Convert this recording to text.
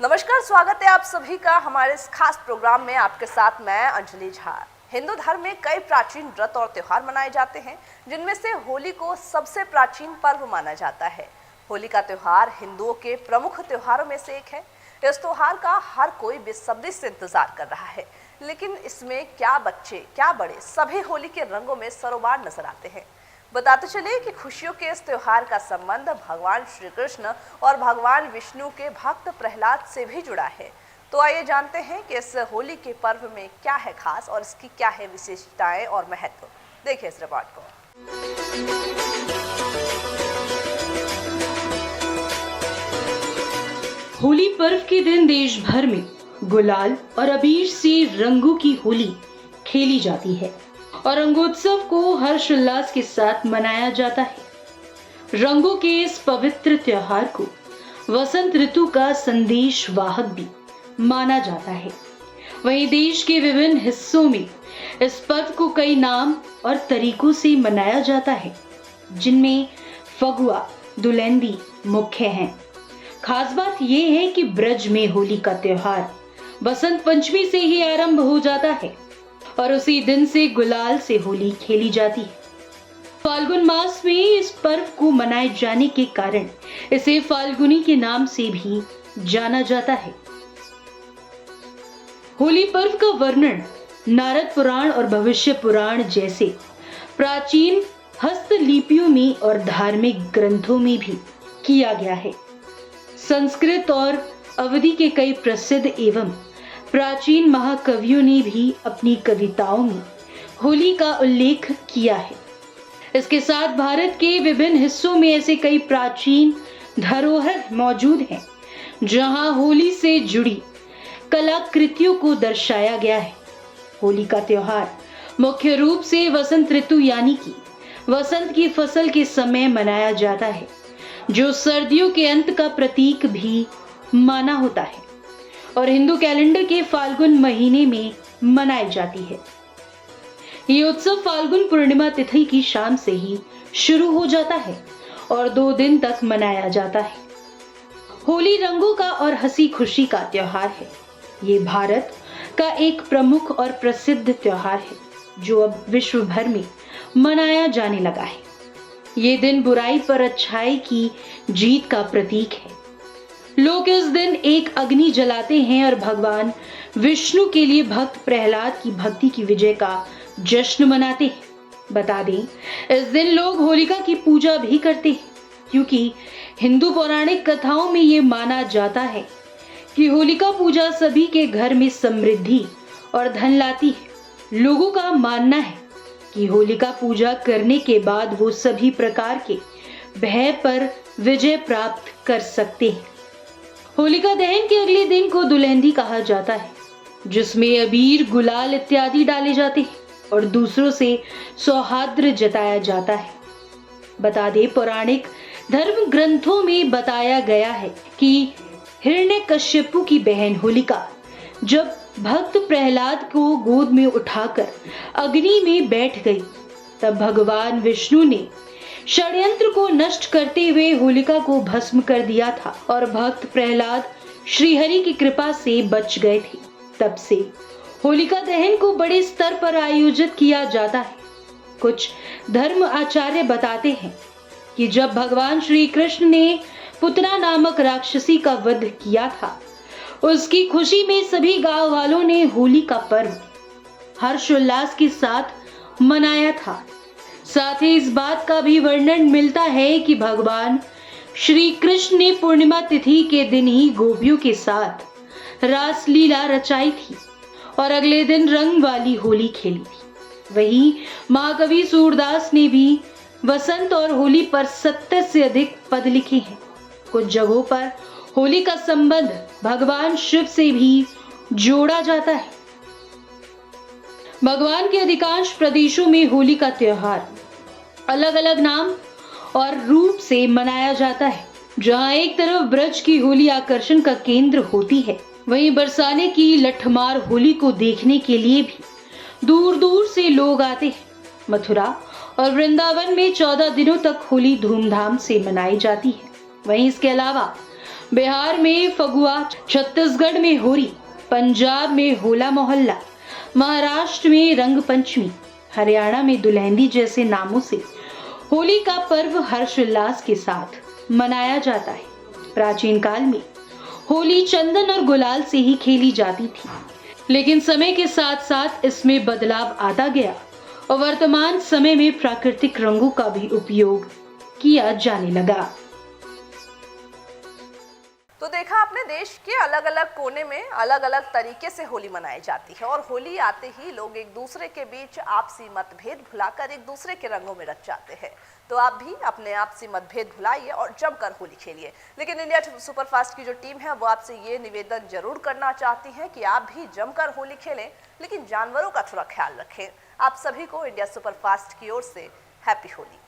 नमस्कार, स्वागत है आप सभी का हमारे इस खास प्रोग्राम में। आपके साथ मैं अंजलि झा। हिंदू धर्म में कई प्राचीन व्रत और त्योहार मनाए जाते हैं, जिनमें से होली को सबसे प्राचीन पर्व माना जाता है। होली का त्योहार हिंदुओं के प्रमुख त्योहारों में से एक है। इस त्योहार का हर कोई बेसब्री से इंतजार कर रहा है, लेकिन इसमें क्या बच्चे क्या बड़े सभी होली के रंगों में सरोबार नजर आते हैं। बताते चले कि खुशियों के इस त्योहार का संबंध भगवान श्री कृष्ण और भगवान विष्णु के भक्त प्रहलाद से भी जुड़ा है। तो आइए जानते हैं कि इस होली के पर्व में क्या है खास और इसकी क्या है विशेषताएं और महत्व। देखिए इस रिपोर्ट को। होली पर्व के दिन देश भर में गुलाल और अबीर से रंगों की होली खेली जाती है और रंगोत्सव को हर्षोल्लास के साथ मनाया जाता है। रंगों के इस पवित्र त्योहार को वसंत ऋतु का संदेश वाहक भी माना जाता है। वहीं देश के विभिन्न हिस्सों में इस पर्व को कई नाम और तरीकों से मनाया जाता है, जिनमें फगुआ, धुलेंडी मुख्य हैं। खास बात यह है कि ब्रज में होली का त्योहार बसंत पंचमी से ही आरंभ हो जाता है और उसी दिन से गुलाल से होली खेली जाती है। फाल्गुन मास में इस पर्व को मनाए जाने के कारण इसे फाल्गुनी के नाम से भी जाना जाता है। होली पर्व का वर्णन नारद पुराण और भविष्य पुराण जैसे प्राचीन हस्तलिपियों में और धार्मिक ग्रंथों में भी किया गया है। संस्कृत और अवधी के कई प्रसिद्ध एवं प्राचीन महाकवियों ने भी अपनी कविताओं में होली का उल्लेख किया है। इसके साथ भारत के विभिन्न हिस्सों में ऐसे कई प्राचीन धरोहर मौजूद हैं, जहां होली से जुड़ी कलाकृतियों को दर्शाया गया है। होली का त्योहार मुख्य रूप से वसंत ऋतु यानी कि वसंत की फसल के समय मनाया जाता है, जो सर्दियों के अंत का प्रतीक भी माना होता है और हिंदू कैलेंडर के फाल्गुन महीने में मनाई जाती है। ये उत्सव फाल्गुन पूर्णिमा तिथि की शाम से ही शुरू हो जाता है और 2 दिन तक मनाया जाता है। होली रंगों का और हंसी खुशी का त्योहार है। ये भारत का एक प्रमुख और प्रसिद्ध त्योहार है, जो अब विश्व भर में मनाया जाने लगा है। ये दिन बुराई पर अच्छाई की जीत का प्रतीक है। लोग इस दिन एक अग्नि जलाते हैं और भगवान विष्णु के लिए भक्त प्रहलाद की भक्ति की विजय का जश्न मनाते हैं। बता दें, इस दिन लोग होलिका की पूजा भी करते हैं, क्योंकि हिंदू पौराणिक कथाओं में ये माना जाता है कि होलिका पूजा सभी के घर में समृद्धि और धन लाती है। लोगों का मानना है कि होलिका पूजा करने के बाद वो सभी प्रकार के भय पर विजय प्राप्त कर सकते हैं। होलिका दहन के अगले दिन को धुलेंडी कहा जाता है, जिसमें अबीर, गुलाल इत्यादि डाले जाते हैं और दूसरों से सौहार्द जताया जाता है। बता दे, पौराणिक धर्म ग्रंथों में बताया गया है कि हिरण्यकश्यपु की बहन होलिका जब भक्त प्रहलाद को गोद में उठाकर अग्नि में बैठ गई, तब भगवान विष्णु ने षड्यंत्र को नष्ट करते हुए होलिका को भस्म कर दिया था और भक्त प्रहलाद श्रीहरि की कृपा से बच गए थे। तब से होलिका दहन को बड़े स्तर पर आयोजित किया जाता है। कुछ धर्म आचार्य बताते हैं कि जब भगवान श्री कृष्ण ने पुतना नामक राक्षसी का वध किया था, उसकी खुशी में सभी गांव वालों ने होली का पर्व हर्षोल्लास के साथ मनाया था। साथ ही इस बात का भी वर्णन मिलता है कि भगवान श्री कृष्ण ने पूर्णिमा तिथि के दिन ही गोपियों के साथ रासलीला रचाई थी और अगले दिन रंग वाली होली खेली थी। वहीं महाकवि सूरदास ने भी वसंत और होली पर 70 से अधिक पद लिखे हैं। कुछ जगहों पर होली का संबंध भगवान शिव से भी जोड़ा जाता है। भगवान के अधिकांश प्रदेशों में होली का त्योहार अलग अलग नाम और रूप से मनाया जाता है। जहां एक तरफ ब्रज की होली आकर्षण का केंद्र होती है, वहीं बरसाने की लठमार होली को देखने के लिए भी दूर दूर से लोग आते हैं। मथुरा और वृंदावन में 14 दिनों तक होली धूमधाम से मनाई जाती है। वहीं इसके अलावा बिहार में फगुआ, छत्तीसगढ़ में होरी, पंजाब में होला मोहल्ला, महाराष्ट्र में रंग पंचमी, हरियाणा में दुल्हंदी जैसे नामों से होली का पर्व हर्षोल्लास के साथ मनाया जाता है। प्राचीन काल में होली चंदन और गुलाल से ही खेली जाती थी, लेकिन समय के साथ साथ इसमें बदलाव आता गया और वर्तमान समय में प्राकृतिक रंगों का भी उपयोग किया जाने लगा। तो देखा आपने, देश के अलग अलग कोने में अलग अलग तरीके से होली मनाई जाती है और होली आते ही लोग एक दूसरे के बीच आपसी मतभेद भुलाकर एक दूसरे के रंगों में रच जाते हैं। तो आप भी अपने आपसी मतभेद भुलाइए और जमकर होली खेलिए। लेकिन इंडिया सुपरफास्ट की जो टीम है वो आपसे ये निवेदन जरूर करना चाहती है कि आप भी जमकर होली खेलें, लेकिन जानवरों का थोड़ा ख्याल रखें। आप सभी को इंडिया सुपरफास्ट की ओर से हैप्पी होली।